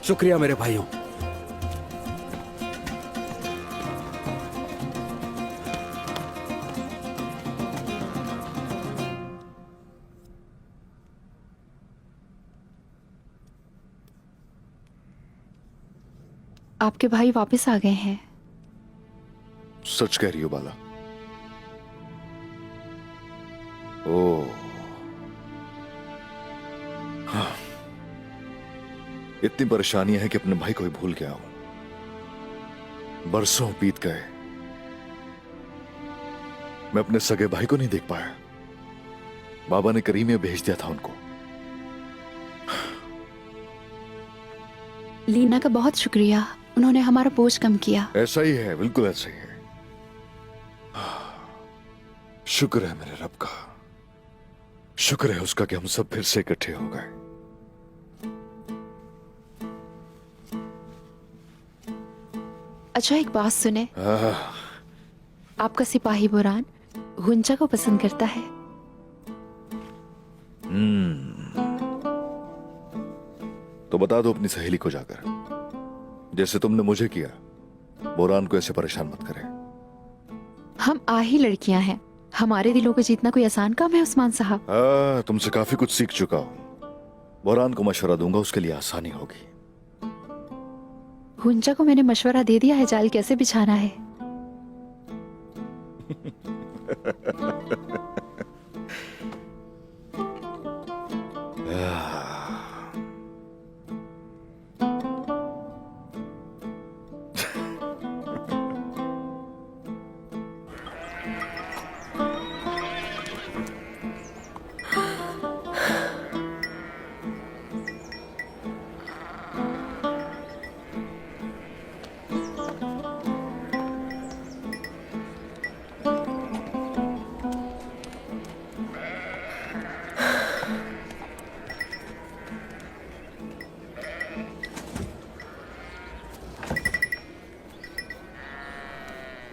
शुक्रिया मेरे भाइयों। आपके भाई वापस आ गए हैं। सच कह रही हो बाला? ओ, हाँ। इतनी परेशानियां हैं कि अपने भाई को ही भूल गया हूं। बरसों बीत गए, मैं अपने सगे भाई को नहीं देख पाया। बाबा ने करीमिया भेज दिया था उनको। लीना का बहुत शुक्रिया, उन्होंने हमारा बोझ कम किया। ऐसा ही है, बिल्कुल ऐसा ही है। शुक्र है मेरे रब का, शुक्र है उसका कि हम सब फिर से इकट्ठे हो गए। अच्छा, एक बात सुने, आपका सिपाही बुरान गुंजा को पसंद करता है। तो बता दो अपनी सहेली को जाकर, जैसे तुमने मुझे किया, बोरान को ऐसे परेशान मत करे। हम आही लड़कियां हैं, हमारे दिलों को जीतना कोई आसान काम है उस्मान साहब। तुमसे काफी कुछ सीख चुका हूं। बोरान को मशवरा दूंगा, उसके लिए आसानी होगी। गुंजा को मैंने मशवरा दे दिया है जाल कैसे बिछाना है।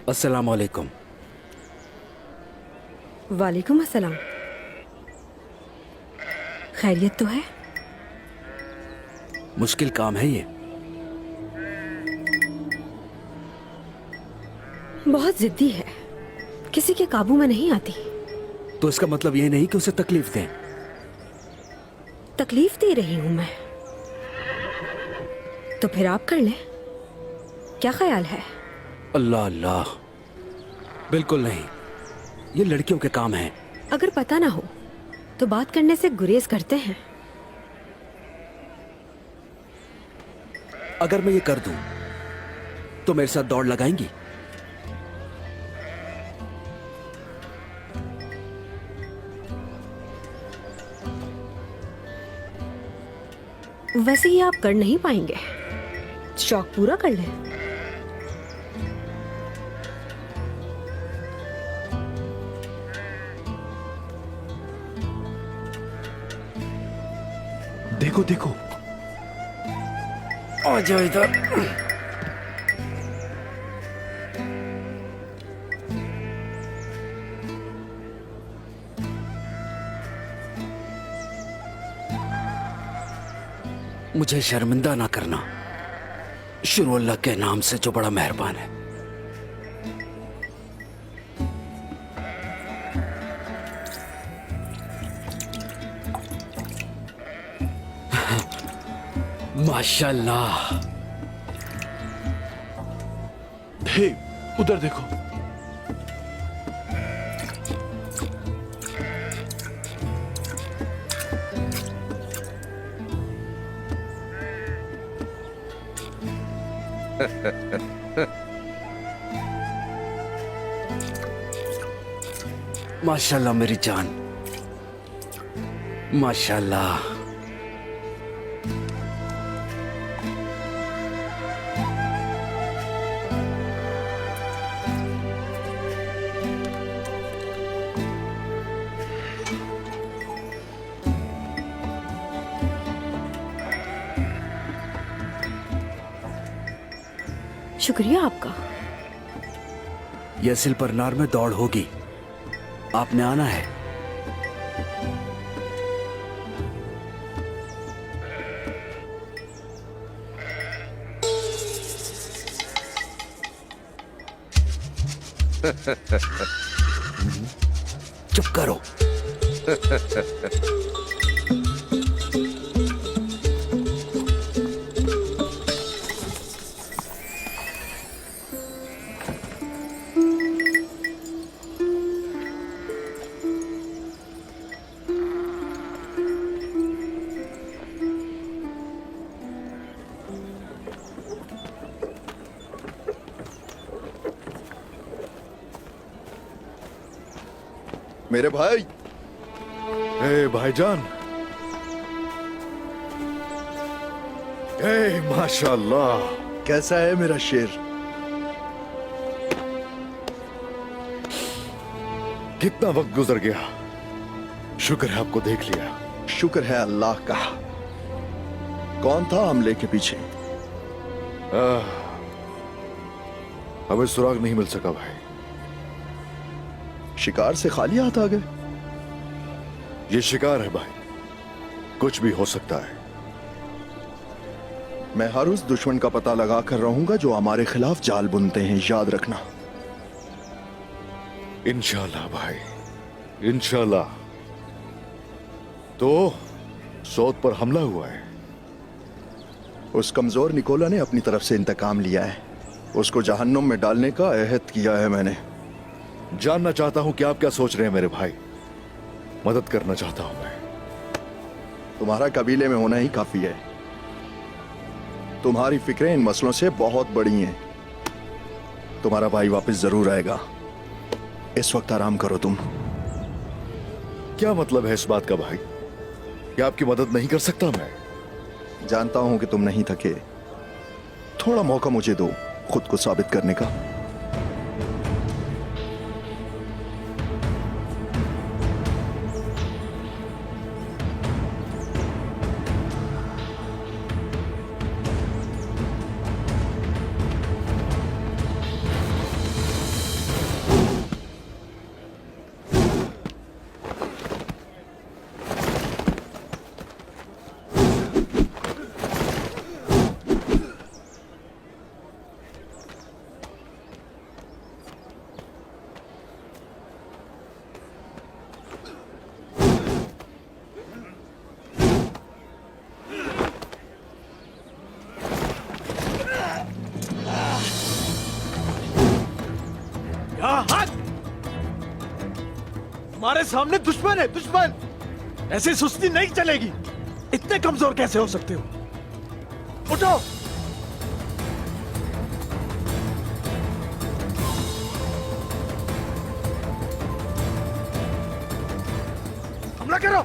अस्सलाम वालेकुम। वालेकुम अस्सलाम। खैरियत तो है? मुश्किल काम है ये। बहुत जिद्दी है, किसी के काबू में नहीं आती। तो इसका मतलब ये नहीं कि उसे तकलीफ दें। तकलीफ दे रही हूं मैं, तो फिर आप कर लें। क्या ख्याल है? अल्लाह अल्लाह, बिल्कुल नहीं, ये लड़कियों के काम हैं। अगर पता ना हो तो बात करने से गुरेज करते हैं। अगर मैं ये कर दूं तो मेरे साथ दौड़ लगाएंगी? वैसे ही आप कर नहीं पाएंगे, शौक पूरा कर लें। देखो देखो, आ जाओ इधर। मुझे शर्मिंदा ना करना, शुरू अल्लाह के नाम से जो बड़ा मेहरबान है। माशाल्लाह। हे, उधर देखो। माशाल्लाह मेरी जान, माशाल्लाह। शुक्रिया आपका। यह सिल पर नार में दौड़ होगी, आपने आना है। चुप करो। मेरे भाई, ए भाईजान, ए माशाल्लाह, कैसा है मेरा शेर? कितना वक्त गुजर गया। शुक्र है आपको देख लिया। शुक्र है अल्लाह का। कौन था हमले के पीछे? हमें सुराग नहीं मिल सका भाई। शिकार से खाली हाथ आ गए? ये शिकार है भाई, कुछ भी हो सकता है। मैं हर उस दुश्मन का पता लगा कर रहूंगा जो हमारे खिलाफ जाल बुनते हैं, याद रखना। इंशाल्लाह भाई, इंशाल्लाह। तो सौद पर हमला हुआ है। उस कमजोर निकोला ने अपनी तरफ से इंतकाम लिया है। उसको जहन्नुम में डालने का अहद किया है मैंने। जानना चाहता हूं कि आप क्या सोच रहे हैं मेरे भाई। मदद करना चाहता हूं मैं। तुम्हारा कबीले में होना ही काफी है। तुम्हारी फिक्रें इन मसलों से बहुत बड़ी हैं। तुम्हारा भाई वापस जरूर आएगा। इस वक्त आराम करो तुम। क्या मतलब है इस बात का भाई? क्या आपकी मदद नहीं कर सकता मैं? जानता हूं कि तुम नहीं थके। थोड़ा मौका मुझे दो खुद को साबित करने का। हमारे सामने दुश्मन है, दुश्मन। ऐसी सुस्ती नहीं चलेगी। इतने कमजोर कैसे हो सकते हो? उठो। हमला करो।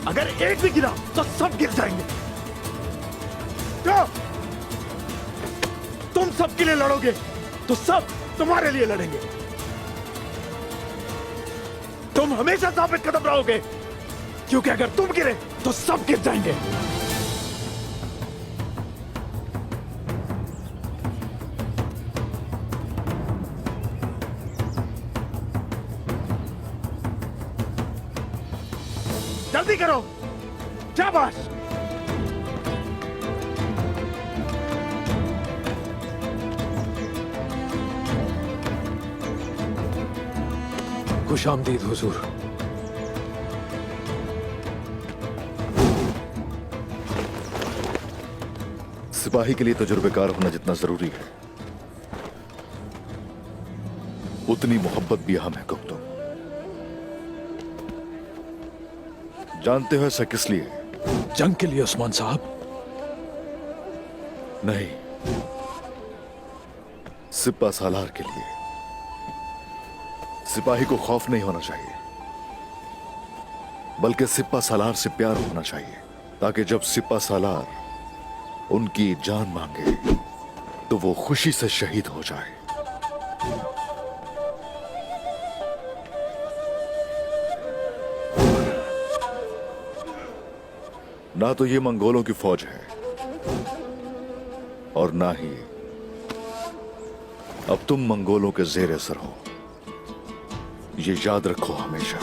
अगर एक भी गिरा तो सब गिर जाएंगे। क्यों? तुम सबके लिए लड़ोगे तो सब तुम्हारे लिए लड़ेंगे। तुम हमेशा साबित कदम रहोगे, क्योंकि अगर तुम गिरे तो सब गिर जाएंगे। जल्दी करो। शाबाश। खुशामदीद हुजूर। सिपाही के लिए तजुर्बेकार होना जितना जरूरी है, उतनी मोहब्बत भी अहम है गुप्तो। जानते हो ऐसा किस लिए? जंग के लिए उस्मान साहब? नहीं, सिपा सालार के लिए। सिपाही को खौफ नहीं होना चाहिए, बल्कि सिपा सालार से प्यार होना चाहिए, ताकि जब सिपा सालार उनकी जान मांगे तो वो खुशी से शहीद हो जाए। ना तो ये मंगोलों की फौज है और ना ही अब तुम मंगोलों के जेर असर हो। ये याद रखो हमेशा।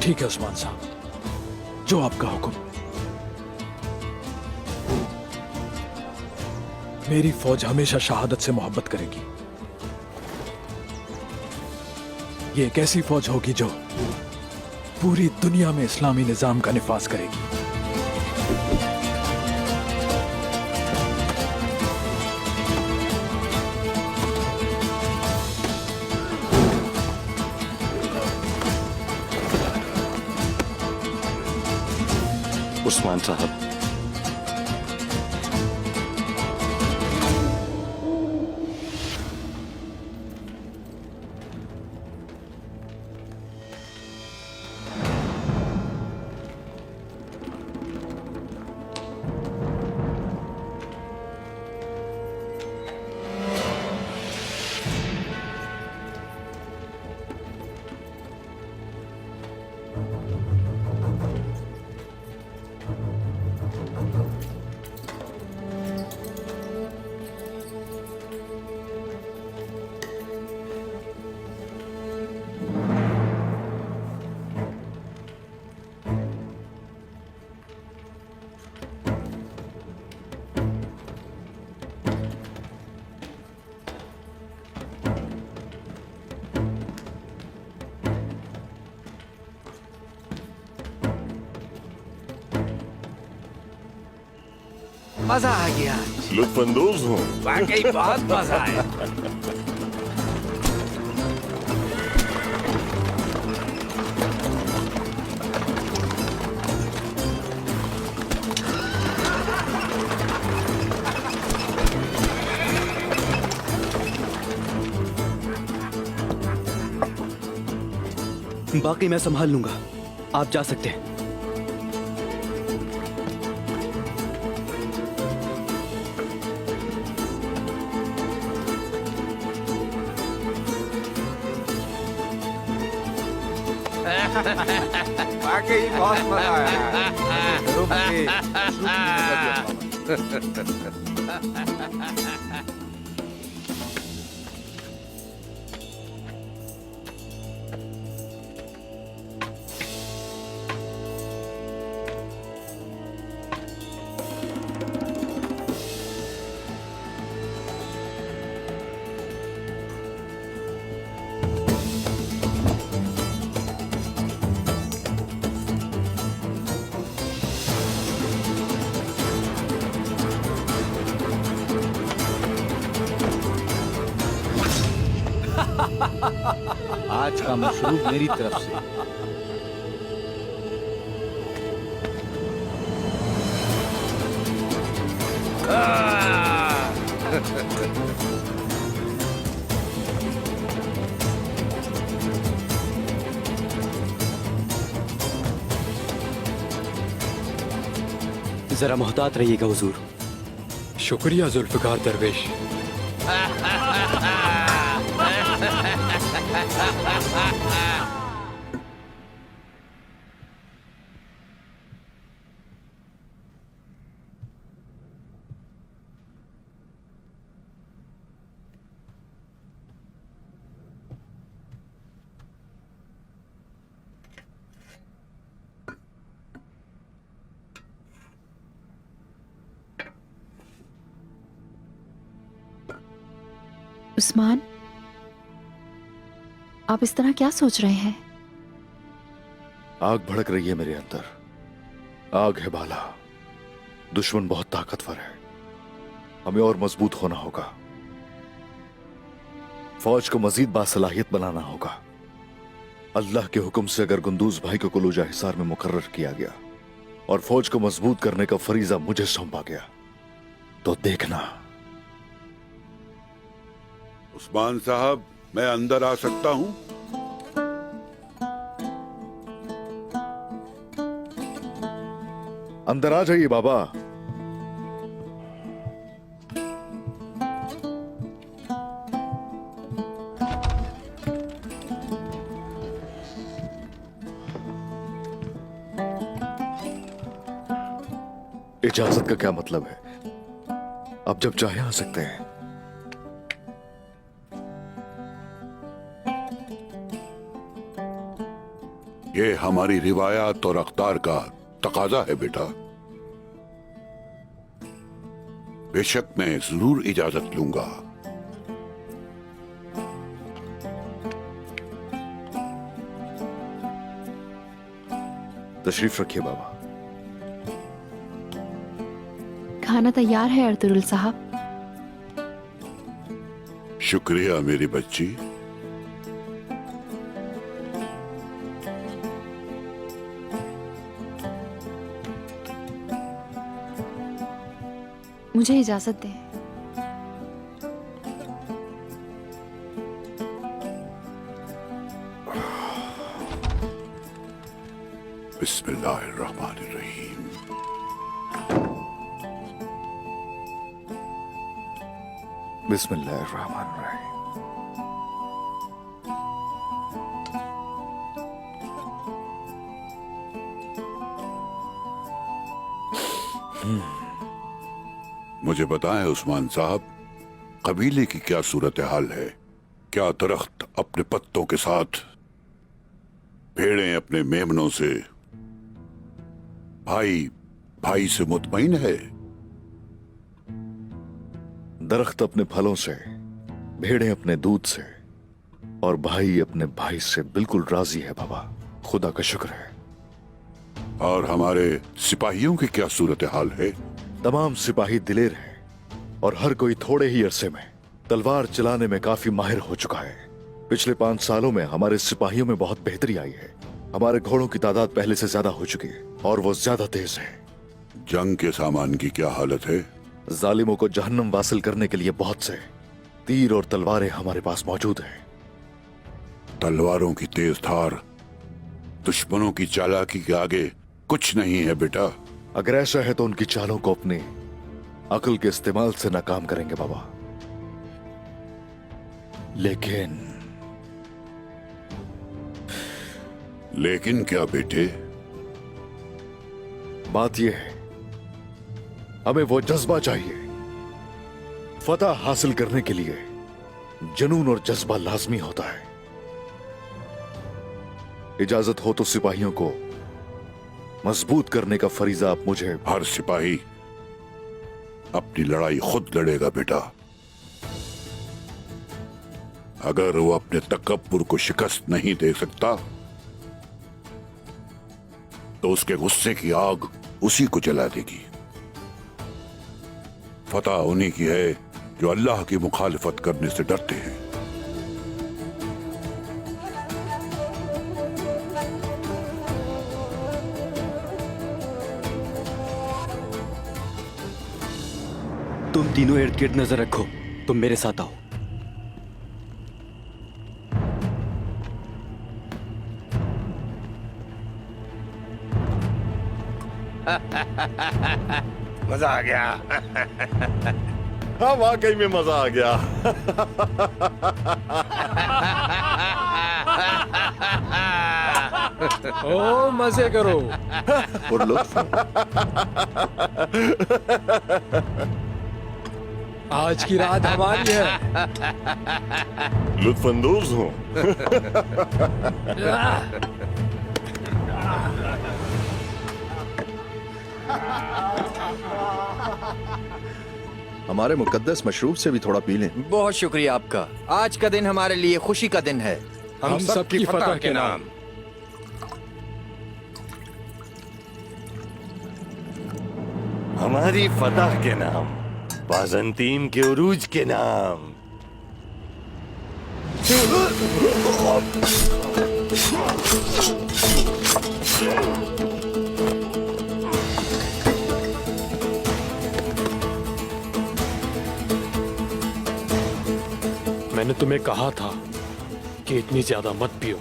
ठीक है उस्मान साहब, जो आपका हुक्म। मेरी फौज हमेशा शहादत से मोहब्बत करेगी। ये एक ऐसी फौज होगी जो पूरी दुनिया में इस्लामी निजाम का निफाज करेगी। उस्मान साहब, मजा आ गया, लुत्फानंदोज हूँ। वाकई बहुत मजा आया। बाकी मैं संभाल लूंगा, आप जा सकते हैं। वाकई बहुत मजा आया। आज का मशरूब मेरी तरफ से। जरा मोहतात रहिएगा हुजूर। शुक्रिया जुल्फिकार दरवेश। उस्मान, आप इस तरह क्या सोच रहे हैं? आग भड़क रही है मेरे अंदर। आग है बाला। दुश्मन बहुत ताकतवर है। हमें और मजबूत होना होगा। फौज को मजीद बासलाहियत बनाना होगा। अल्लाह के हुक्म से अगर गुंदूज भाई को कुलूजा हिसार में मुकर्रर किया गया और फौज को मजबूत करने का फरीजा मुझे सौंपा गया, तो देखना। उस्मान साहब, मैं अंदर आ सकता हूं? अंदर आ जाइए बाबा। इजाजत का क्या मतलब है? आप जब चाहे आ सकते हैं। ये हमारी रिवायात और अख्तार का तकाजा है बेटा। बेशक मैं जरूर इजाजत लूंगा। तशरीफ रखिए बाबा। खाना तैयार है अर्तुगरुल साहब। शुक्रिया मेरी बच्ची। मुझे इजाजत दें। बिस्मिल्लाहिर्रहमानिर्रहीम। बिस्मिल्लाहिर्रहमानिर्रहीम। मुझे बताएं उस्मान साहब, कबीले की क्या सूरत हाल है? क्या दरख्त अपने पत्तों के साथ, भेड़ें अपने मेमनों से, भाई भाई से मुतमईन है? दरख्त अपने फलों से, भेड़ें अपने दूध से और भाई अपने भाई से बिल्कुल राजी है बाबा। खुदा का शुक्र है। और हमारे सिपाहियों की क्या सूरत हाल है? तमाम सिपाही दिलेर हैं और हर कोई थोड़े ही अरसे में तलवार चलाने में काफी माहिर हो चुका है। पिछले 5 सालों में हमारे सिपाहियों में बहुत बेहतरी आई है। हमारे घोड़ों की तादाद पहले से ज्यादा हो चुकी है और वो ज्यादा तेज है। जंग के सामान की क्या हालत है? जालिमों को जहन्नम वासिल करने के लिए बहुत से तीर और तलवारें हमारे पास मौजूद हैं। तलवारों की तेज धार दुश्मनों की चालाकी के आगे कुछ नहीं है बेटा। अगर ऐसा है तो उनकी चालों को अपनी अकल के इस्तेमाल से नाकाम करेंगे बाबा। लेकिन क्या बेटे? बात यह है, हमें वो जज्बा चाहिए। फतह हासिल करने के लिए जुनून और जज्बा लाजमी होता है। इजाजत हो तो सिपाहियों को मजबूत करने का फरीजा आप मुझे। हर सिपाही अपनी लड़ाई खुद लड़ेगा बेटा। अगर वो अपने तकब्बुर को शिकस्त नहीं दे सकता तो उसके गुस्से की आग उसी को जला देगी। फतह उन्हीं की है जो अल्लाह की मुखालिफत करने से डरते हैं। तुम तीनों इर्द गिर्द नजर रखो। तुम मेरे साथ आओ। मजा आ गया। हाँ वाकई में मजा आ गया। ओ मजे करो। और लुत्फ। आज की रात हमारी है। लुत्फानंदोज हूँ। हमारे मुकद्दस मशरूब से भी थोड़ा पी लें। बहुत शुक्रिया आपका। आज का दिन हमारे लिए खुशी का दिन है। हम सबकी फतह के नाम। हमारी फतह के नाम, बाज़ंतीन के उरूज के नाम। मैंने तुम्हें कहा था कि इतनी ज्यादा मत पियो।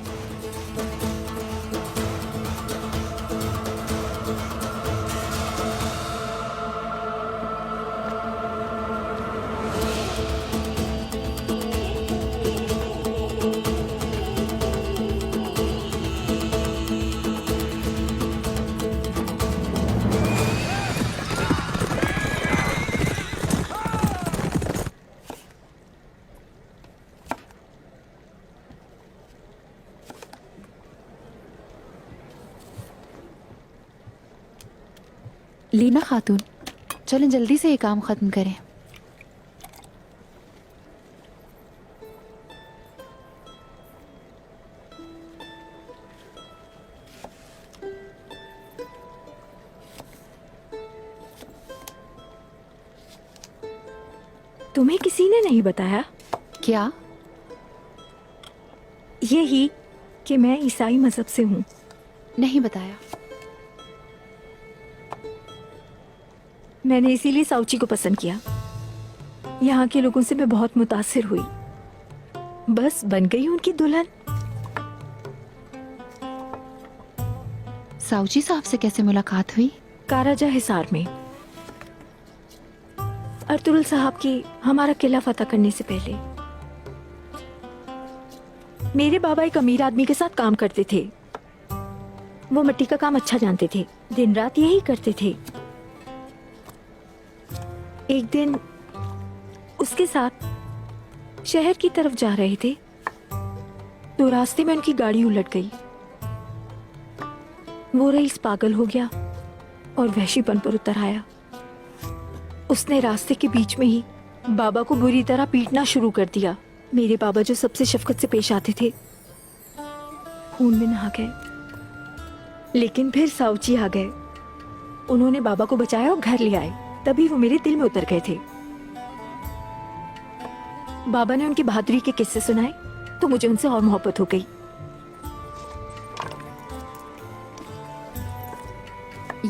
लीना खातून, चलें जल्दी से ये काम खत्म करें। तुम्हें किसी ने नहीं बताया? क्या? यही कि मैं ईसाई मजहब से हूँ। नहीं बताया। मैंने इसीलिए साउची को पसंद किया। यहाँ के लोगों से मैं बहुत मुतासिर हुई, बस बन गई उनकी दुल्हन। साउची साहब से कैसे मुलाकात हुई? काराजा हिसार में। अर्तुगरुल साहब की हमारा किला फतह करने से पहले मेरे बाबा एक अमीर आदमी के साथ काम करते थे। वो मिट्टी का काम अच्छा जानते थे, दिन रात यही करते थे। एक दिन उसके साथ शहर की तरफ जा रहे थे तो रास्ते में उनकी गाड़ी उलट गई। वो रईस पागल हो गया और वहशीपन पर उतर आया। उसने रास्ते के बीच में ही बाबा को बुरी तरह पीटना शुरू कर दिया। मेरे बाबा जो सबसे शफकत से पेश आते थे, खून में नहा गए। लेकिन फिर साउची आ गए। उन्होंने बाबा को बचाया और घर ले आए। तभी वो मेरे दिल में उतर गए थे। बाबा ने उनकी बहादुरी के किस्से सुनाए तो मुझे उनसे और मोहब्बत हो गई।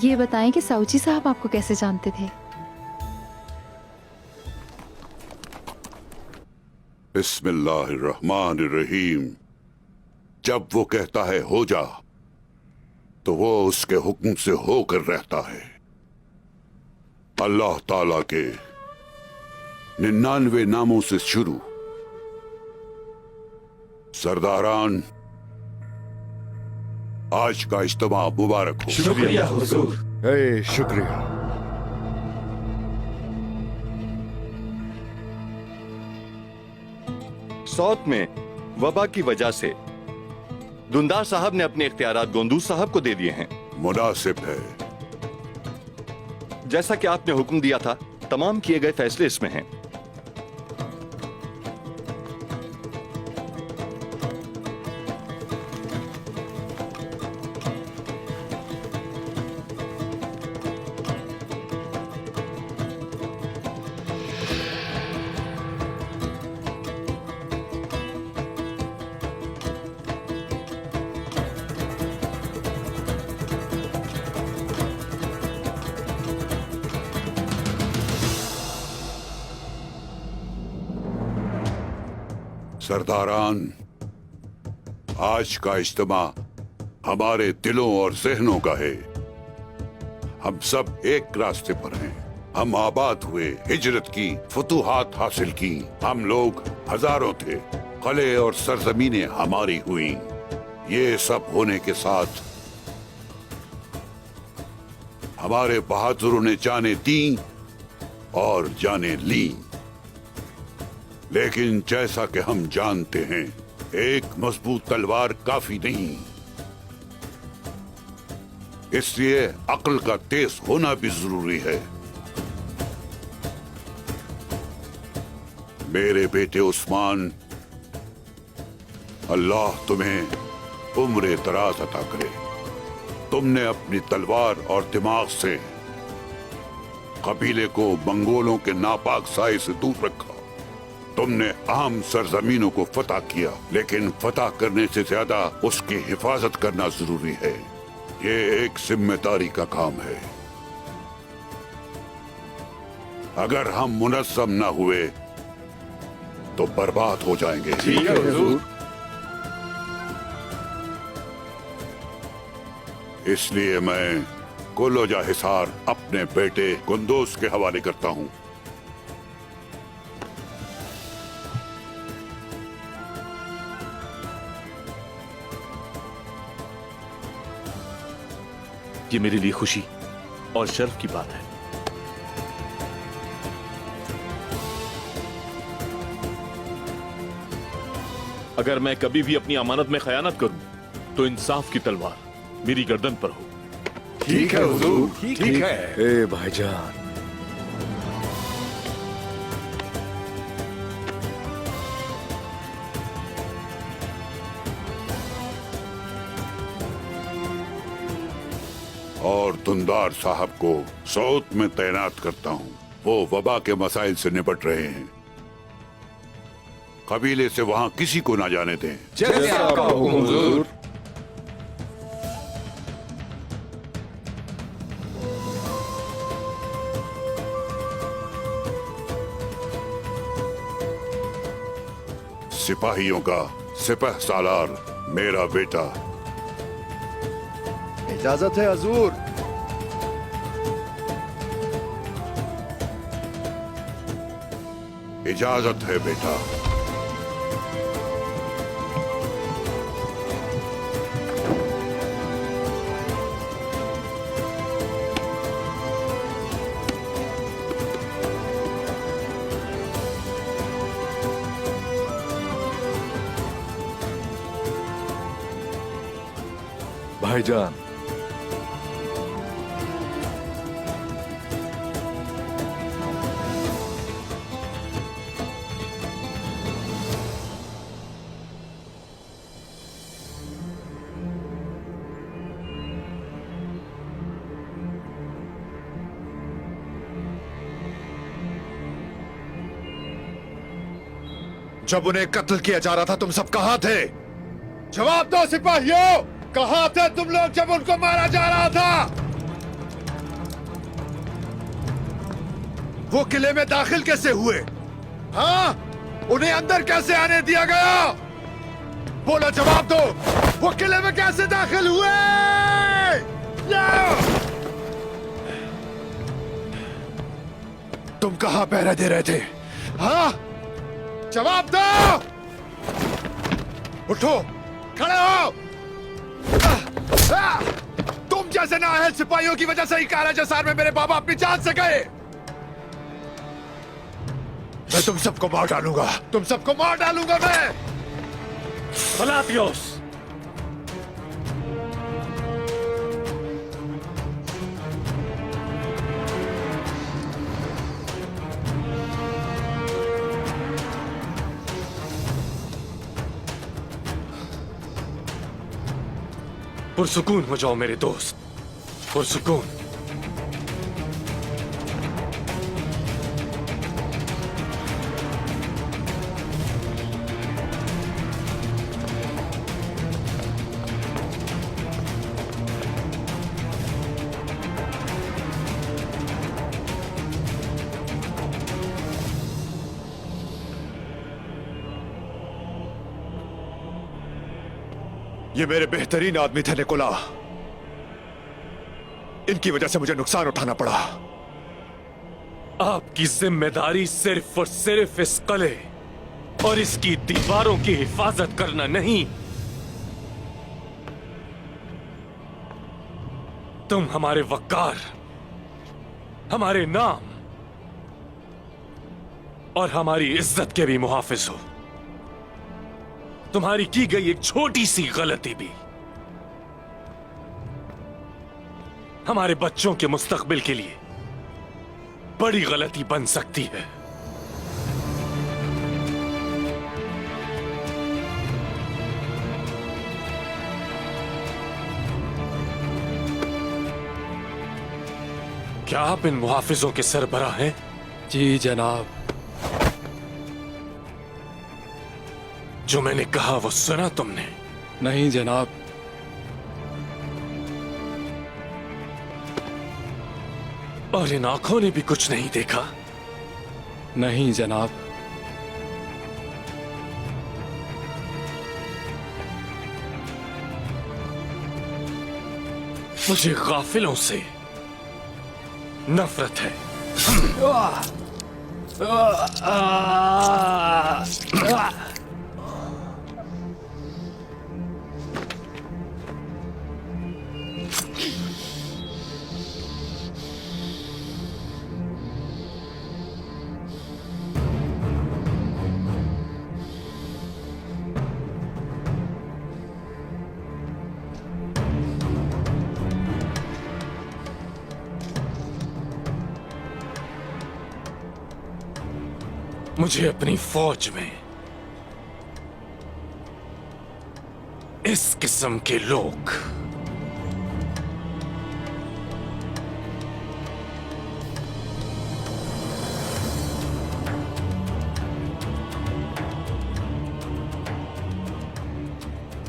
ये बताएं कि साउची साहब आपको कैसे जानते थे? बिस्मिल्लाहिर्रहमानिर्रहीम। जब वो कहता है हो जा, तो वो उसके हुक्म से होकर रहता है। अल्लाह ताला के 99 नामों से शुरू। सरदारान, आज का इज्तिमा मुबारक हो। शुक्रिया हुजूर। शुक्रिया। सौत में वबा की वजह से दुंदार साहब ने अपने इख्तियारात गोंदूज साहब को दे दिए हैं। मुनासिब है। जैसा कि आपने हुक्म दिया था, तमाम किए गए फैसले इसमें हैं। सरदारान, आज का इज्तिमा हमारे दिलों और जहनों का है। हम सब एक रास्ते पर हैं। हम आबाद हुए, हिजरत की, फतूहात हासिल की। हम लोग हजारों थे, कले और सरजमीनें हमारी हुई। ये सब होने के साथ हमारे बहादुरों ने जाने दी और जाने ली। लेकिन जैसा कि हम जानते हैं, एक मजबूत तलवार काफी नहीं, इसलिए अक्ल का तेज होना भी जरूरी है। मेरे बेटे उस्मान, अल्लाह तुम्हें उम्र दराज अता करे। तुमने अपनी तलवार और दिमाग से कबीले को मंगोलों के नापाक साए से दूर रखा। तुमने अहम सरजमीनों को फतह किया, लेकिन फतह करने से ज्यादा उसकी हिफाजत करना जरूरी है। ये एक जिम्मेदारी का काम है। अगर हम मुनज़्ज़म न हुए तो बर्बाद हो जाएंगे। ठीक है हुजूर। इसलिए मैं कोलोजा हिसार अपने बेटे गुंदोज के हवाले करता हूँ। ये मेरे लिए खुशी और शर्फ की बात है। अगर मैं कभी भी अपनी अमानत में खयानत करूं तो इंसाफ की तलवार मेरी गर्दन पर हो। ठीक है हुजूर, ठीक है। ए भाईजान, और दुंदार साहब को सौत में तैनात करता हूँ। वो वबा के मसाइल से निपट रहे हैं। कबीले से वहाँ किसी को ना जाने दें। जैसे आपका हुक्म हुजूर। सिपाहियों का सिपह सालार मेरा बेटा। इजाजत है हजूर। इजाजत है बेटा। भाईजान, जब उन्हें कत्ल किया जा रहा था तुम सब कहां थे? जवाब दो सिपाहियों, कहां थे तुम लोग जब उनको मारा जा रहा था? वो किले में दाखिल कैसे हुए? हाँ, उन्हें अंदर कैसे आने दिया गया? बोलो, जवाब दो। वो किले में कैसे दाखिल हुए? तुम कहां पहरा दे रहे थे? हाँ, जवाब दो। उठो, खड़े हो। तुम जैसे नाअहल सिपाहियों की वजह से ही काला जसार में मेरे बाबा अपनी जान से गए। मैं तुम सबको मार डालूंगा, तुम सबको मार डालूंगा मैं। पलातियोस, पुरसुकून हो जाओ मेरे दोस्त, पुरसुकून। ये मेरे बेहतरीन आदमी थे निकोला। इनकी वजह से मुझे नुकसान उठाना पड़ा। आपकी जिम्मेदारी सिर्फ और सिर्फ इस किले और इसकी दीवारों की हिफाजत करना नहीं। तुम हमारे वक़ार, हमारे नाम और हमारी इज्जत के भी मुहाफिज हो। तुम्हारी की गई एक छोटी सी गलती भी हमारे बच्चों के मुस्तकबिल के लिए बड़ी गलती बन सकती है। क्या आप इन मुहाफिजों के सरबराह हैं? जी जनाब। जो मैंने कहा वो सुना तुमने? नहीं जनाब। और इन आंखों ने भी कुछ नहीं देखा? नहीं जनाब। मुझे गाफिलों से नफरत है। मुझे अपनी फौज में इस किस्म के लोग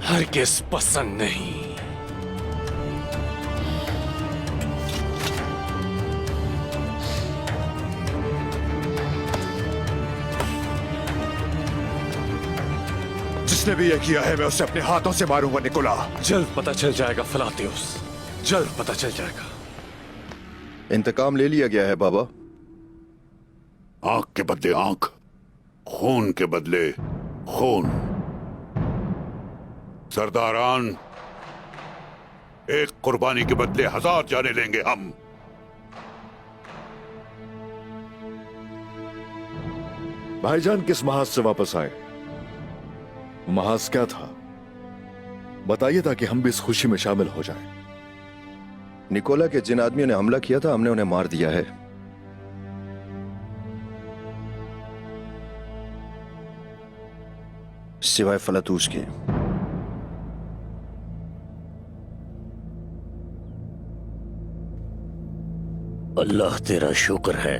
हरगिज़ पसंद नहीं। जिसने भी ये किया है मैं उसे अपने हाथों से मारूंगा निकोला। जल्द पता चल जाएगा फलातियुस, जल्द पता चल जाएगा। इंतकाम ले लिया गया है बाबा। आंख के बदले आंख, खून के बदले खून। सरदारान, एक कुर्बानी के बदले 1000 जाने लेंगे हम। भाईजान किस महाज से वापस आए? महाज क्या था बताइए ताकि हम भी इस खुशी में शामिल हो जाएं। निकोला के जिन आदमियों ने हमला किया था हमने उन्हें मार दिया है। सिवाय फलातूस के। अल्लाह तेरा शुक्र है।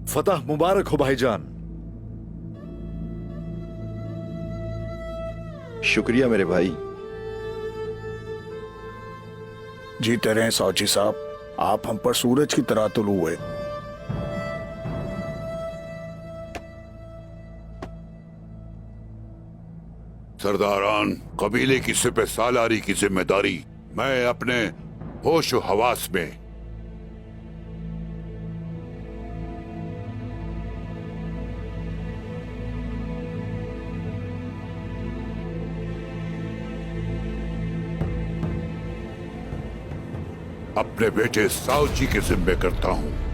फतह मुबारक हो भाईजान। शुक्रिया मेरे भाई। जीते रहे सौची साहब, आप हम पर सूरज की तरह तुलू हुए। सरदारान, कबीले की सिपह सालारी की जिम्मेदारी मैं अपने होश हवास में अपने बेटे साउजी के जिम्मे करता हूं।